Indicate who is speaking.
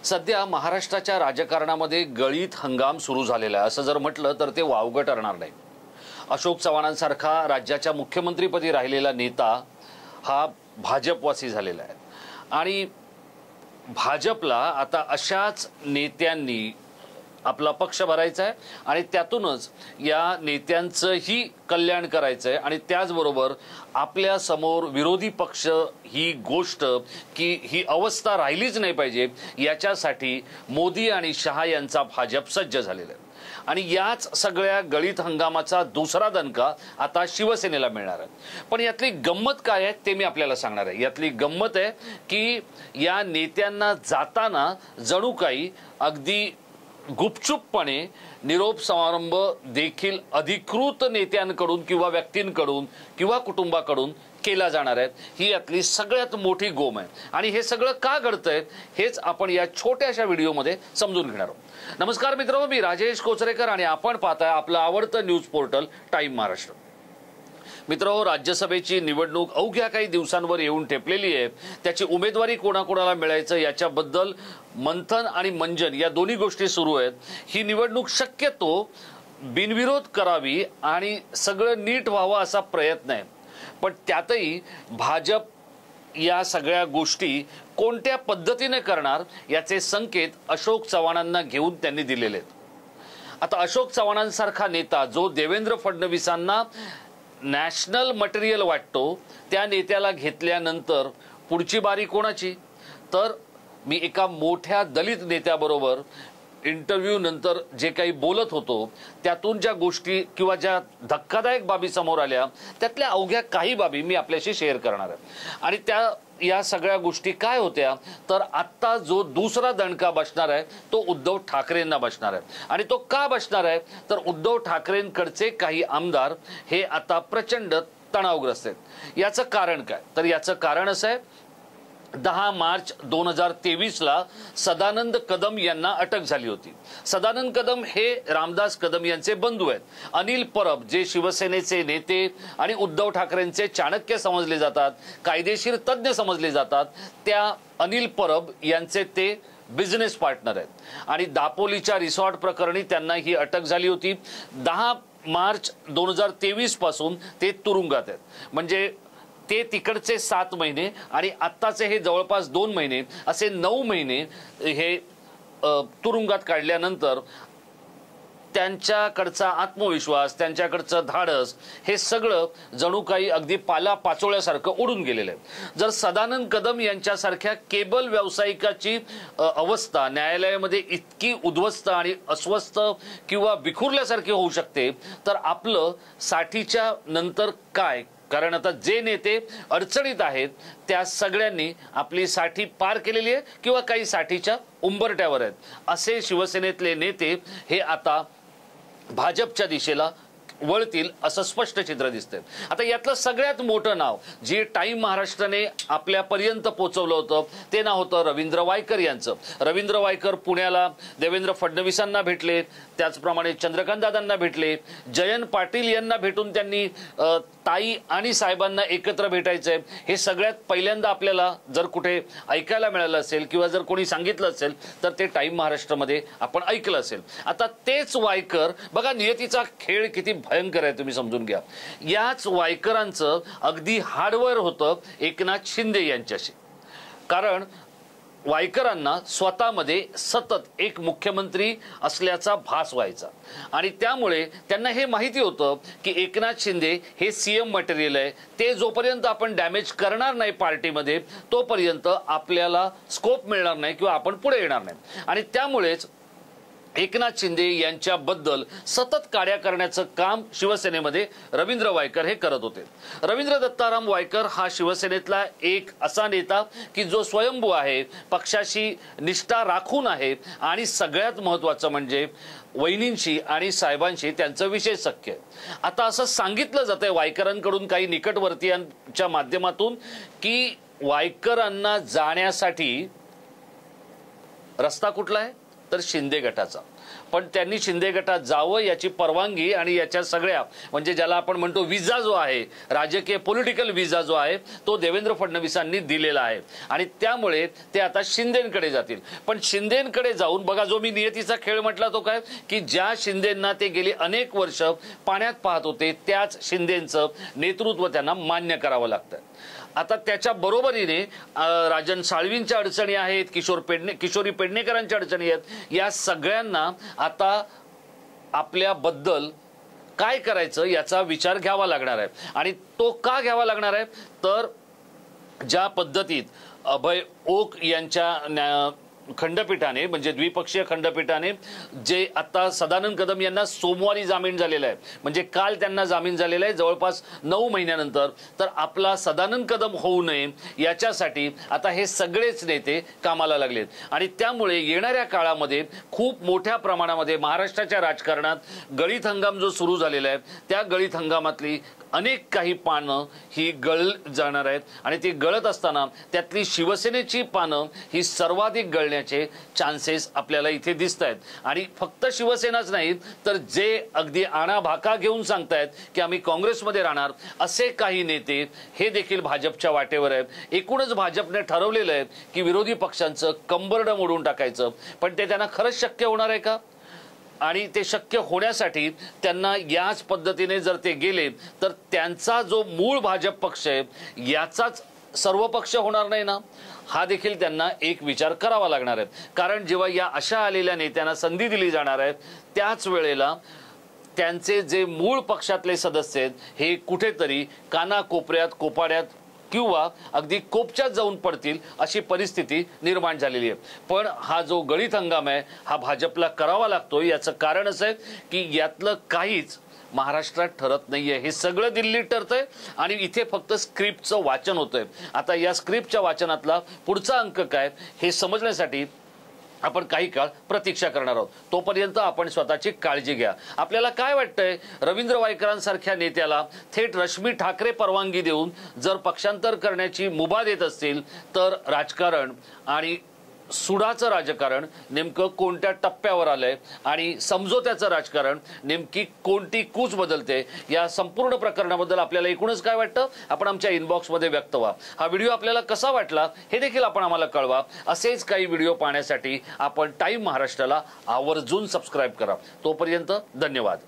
Speaker 1: सध्या महाराष्ट्राच्या राजकारणामध्ये गळीत हंगाम सुरू झालेला आहे असं जर म्हटलं तर ते वावगं ठरणार नाही। अशोक चव्हाणांसारखा राज्याच्या मुख्यमंत्रीपदी राहिलेला नेता हा भाजपवासी झालेला आहे आणि भाजपला आता अशाच नेत्यांनी आपला पक्ष भरायचा आहे आणि त्यातूनच या नेत्यांचंही कल्याण करायचं आहे आणि त्याचबरोबर आपल्या समोर विरोधी पक्ष ही गोष्ट की ही अवस्था राहिलीच नाही पाहिजे याच्यासाठी मोदी आणि शहा यांचा भाजप सज्ज झालेला आहे आणि याच सगळ्या गळीत हंगामाचा दुसरा दणका आता शिवसेनेला मिळणार आहे। पण यातली गंमत काय आहे ते मी आपल्याला सांगणार आहे। यातली गंमत आहे की या नेत्यांना जाताना जणू काही अगदी गुपचूपपणे निरोप समारंभ देखील अधिकृत नेत्यांकडून किंवा व्यक्तींकडून किंवा कुटुंबाकडून केला जाणार आहे। ही यातली सगळ्यात मोठी गोम आहे आणि हे सगळं का घडतंय हेच आपण या छोट्याशा व्हिडिओमध्ये समजून घेणार आहोत। नमस्कार मित्रांनो, मी राजेश कोचरेकर आणि आपण पाहताय आपलं आवडतं न्यूज पोर्टल टाइम महाराष्ट्र। मित्रांनो, राज्यसभेची निवडणूक अवघ्या काही दिवसांवर येऊन ठेपलेली आहे। त्याची उमेदवारी कोणाकोणाला मिळायचं याच्याबद्दल मंथन आणि मंजन या दोन्ही गोष्टी सुरू आहेत। ही निवडणूक शक्यतो बिनविरोध करावी आणि सगळं नीट व्हावं असा प्रयत्न आहे, पण त्यातही भाजप या सगळ्या गोष्टी कोणत्या पद्धतीने करणार याचे संकेत अशोक चव्हाणांना घेऊन त्यांनी दिलेले आहेत। आता अशोक चव्हाणांसारखा नेता जो देवेंद्र फडणवीसांना नॅशनल मटेरियल वाटतो त्या नेत्याला घेतल्यानंतर पुढची बारी कोणाची? तर मी एका मोठ्या दलित नेत्याबरोबर इंटरव्ह्यू नंतर जे काही बोलत होतो त्यातून ज्या गोष्टी किंवा ज्या धक्कादायक बाबी समोर आल्या त्यातल्या अवघ्या काही बाबी मी आपल्याशी शेअर करणार आहे आणि त्या या सगळ्या गोष्टी काय होत्या तर आत्ता जो दुसरा दणका बसणार आहे तो उद्धव ठाकरेंना बसणार आहे आणि तो का बसणार आहे तर उद्धव ठाकरेंकडचे काही आमदार हे आता प्रचंड तणावग्रस्त आहेत। याचं कारण काय तर याचं कारण असं आहे 10 मार्च 2023 ला सदानंद कदम यांना अटक झाली होती। सदानंद कदम हे रामदास कदम यांचे बंधू आहेत। अनिल परब जे शिवसेनेचे नेते आणि उद्धव ठाकरेंचे चाणक्य समजले जातात, कायदेशीर तज्ञ समजले जातात, त्या अनिल परब यांचे ते बिझनेस पार्टनर आहेत आणि दापोलीच्या रिसॉर्ट प्रकरणी त्यांना ही अटक झाली होती। 10 मार्च 2023 पासून ते तुरुंगात आहेत। म्हणजे ते तिकडचे 7 महिने आणि आत्ताचे हे जवळपास 2 महिने असे 9 महिने हे तुरुंगात काढल्यानंतर त्यांच्याकडचा आत्मविश्वास, त्यांच्याकडचं धाडस हे सगळं जणू काही अगदी पाला पाचोळ्यासारखं उडून गेलेलं आहे। जर सदानंद कदम यांच्यासारख्या केबल व्यावसायिकाची अवस्था न्यायालयामध्ये इतकी उद्ध्वस्त आणि अस्वस्थ किंवा विखुरल्यासारखी होऊ शकते तर आपलं साठीच्या नंतर काय? कारण आता जे नेते अडचणीत आहेत त्या सगळ्यांनी आपली साठी पार केलेली आहे किंवा काही साठीच्या उंबरट्यावर आहेत असे शिवसेनेतले नेते हे आता भाजपच्या दिशेला वळतील असं स्पष्ट चित्र दिसतंय। आता यातलं सगळ्यात मोठं नाव जे टाइम महाराष्ट्राने आपल्यापर्यंत पोहोचवलं होतं ते नाव होतं रवींद्र वायकर यांचं। रवींद्र वायकर पुण्याला देवेंद्र फडणवीसांना भेटले, त्याचप्रमाणे चंद्रकांत दादांना भेटले, जयंत पाटील यांना भेटून त्यांनी ताई आणि साहेबांना एकत्र भेटायचंय हे सगळ्यात पहिल्यांदा आपल्याला जर कुठे ऐकायला मिळालं असेल किंवा जर कोणी सांगितलं असेल तर ते टाइम महाराष्ट्रामध्ये आपण ऐकलं असेल। आता तेच वायकर बघा, नियतीचा खेळ किती भयंकर आहे तुम्ही समजून घ्या। याच वायकरांचं अगदी हार्डवेअर होतं एकनाथ शिंदे यांच्याशी, कारण वायकरांना स्वतःमध्ये सतत एक मुख्यमंत्री असल्याचा भास व्हायचा आणि त्यामुळे त्यांना हे माहिती होतं की एकनाथ शिंदे हे सीएम मटेरियल आहे, ते जोपर्यंत आपण डॅमेज करणार नाही पार्टीमध्ये तोपर्यंत आपल्याला स्कोप मिळणार नाही किंवा आपण पुढे येणार नाही आणि त्यामुळेच एकनाथ शिंदे यांच्याबद्दल सतत काड्या करण्याचं काम शिवसेनेमध्ये रवींद्र वायकर हे करत होते। रवींद्र दत्ताराम वायकर हा शिवसेनेतला एक असा नेता की जो स्वयंभू आहे, पक्षाशी निष्ठा राखून आहे आणि सगळ्यात महत्त्वाचं म्हणजे वहिनींशी आणि साहेबांशी त्यांचं विशेष सख्य आहे। आता असं सांगितलं जातंय वायकरांकडून काही निकटवर्तीयांच्या माध्यमातून की वायकरांना जाण्यासाठी रस्ता कुठला आहे तर शिंदे गटाचा. पण त्यांनी शिंदे गटात जावं याची परवानगी आणि याच्या सगळ्या म्हणजे ज्याला आपण म्हणतो विजा जो आहे, राजकीय पॉलिटिकल विजा जो आहे, तो देवेंद्र फडणवीसांनी दिलेला आहे आणि त्यामुळे ते आता शिंदेंकडे जातील. पण शिंदेंकडे जाऊन बघा, जो मी नियतीचा खेळ म्हटला तो काय की ज्या शिंदेंना ते गेली अनेक वर्ष पाण्यात पाहत होते त्याच शिंदेंचं नेतृत्व त्यांना मान्य करावं लागतं. आता त्याच्या बरोबरीने राजन साळवींच्या अडचणी आहेत, किशोरी पेडणेकरांच्या अडचणी आहेत. या सगळ्यांना आता आपल्याबद्दल काय करायचं याचा विचार घ्यावा लागणार आहे. आणि तो का घ्यावा लागणार आहे तर ज्या पद्धतीत अभय ओक यांच्या खंडपीठाने म्हणजे द्विपक्षीय खंडपीठाने जे आता सदानंद कदम यांना सोमवारी जामीन झालेला आहे, म्हणजे काल त्यांना जामीन झालेला आहे जवळपास 9 महिन्यानंतर, तर आपला सदानंद कदम होऊ नये याच्यासाठी आता हे सगळेच नेते कामाला लागलेत. आणि त्यामुळे येणाऱ्या काळामध्ये खूप मोठ्या प्रमाणामध्ये महाराष्ट्राच्या राजकारणात गळीत हंगाम जो सुरू झालेला आहे त्या गळीत हंगामातली अनेक काही पानं ही गळ जाणार आहेत आणि ती गळत असताना त्यातली शिवसेनेची पानं ही सर्वाधिक गळण्याचे चान्सेस आपल्याला इथे दिसत आहेत. आणि फक्त शिवसेनाच नाही तर जे अगदी आणा भाका घेऊन सांगतायत की आम्ही काँग्रेसमध्ये राहणार असे काही नेते हे देखील भाजपच्या वाटेवर आहेत. एकूणच भाजपने ठरवलेलं आहे की विरोधी पक्षांचं कंबरडं मोडून टाकायचं, पण ते त्यांना खरंच शक्य होणार आहे का? आणि ते शक्य होण्यासाठी त्यांना याच पद्धतीने जर ते गेले तर त्यांचा जो मूळ भाजप पक्ष आहे याचाच सर्व पक्ष होणार नाही ना, हा देखील त्यांना एक विचार करावा लागणार आहे. कारण जेव्हा या अशा आलेल्या नेत्यांना संधी दिली जाणार आहे त्याच वेळेला त्यांचे जे मूळ पक्षातले सदस्य आहेत हे कुठेतरी कानाकोपऱ्यात कोपाड्यात किंवा अगदी कोपच्यात जाऊन पडतील अशी परिस्थिती निर्माण झालेली आहे. पण हा जो गळीत हंगाम आहे हा भाजपला करावा लागतो. याचं कारण असं आहे की यातलं काहीच महाराष्ट्रात ठरत नाहीये, हे सगळं दिल्लीत ठरतंय आणि इथे फक्त स्क्रिप्टचं वाचन होतंय. आता या स्क्रिप्टच्या वाचनातला पुढचा अंक काय हे समजण्यासाठी आपण काही काळ प्रतीक्षा करणार आहोत. तोपर्यंत आपण स्वतःची काळजी घ्या. आपल्याला काय वाटतंय, रवींद्र वायकरांसारख्या नेत्याला थेट रश्मी ठाकरे परवानगी देऊन जर पक्षांतर करण्याची मुभा देत असतील तर राजकारण आणि सुडाचं राजकारण नेमकं कोणत्या टप्प्यावर आलंय आणि समझोत्याचं राजकारण नेमकी कोणती कूच बदलते या संपूर्ण प्रकरणाबद्दल आपल्याला एकूणच काय वाटतं आपण आमच्या इनबॉक्समध्ये व्यक्त व्हा. हा व्हिडिओ आपल्याला कसा वाटला हे देखील आपण आम्हाला कळवा. असेच काही व्हिडिओ पाहण्यासाठी आपण टाइम महाराष्ट्राला आवर्जून सबस्क्राईब करा. तोपर्यंत धन्यवाद.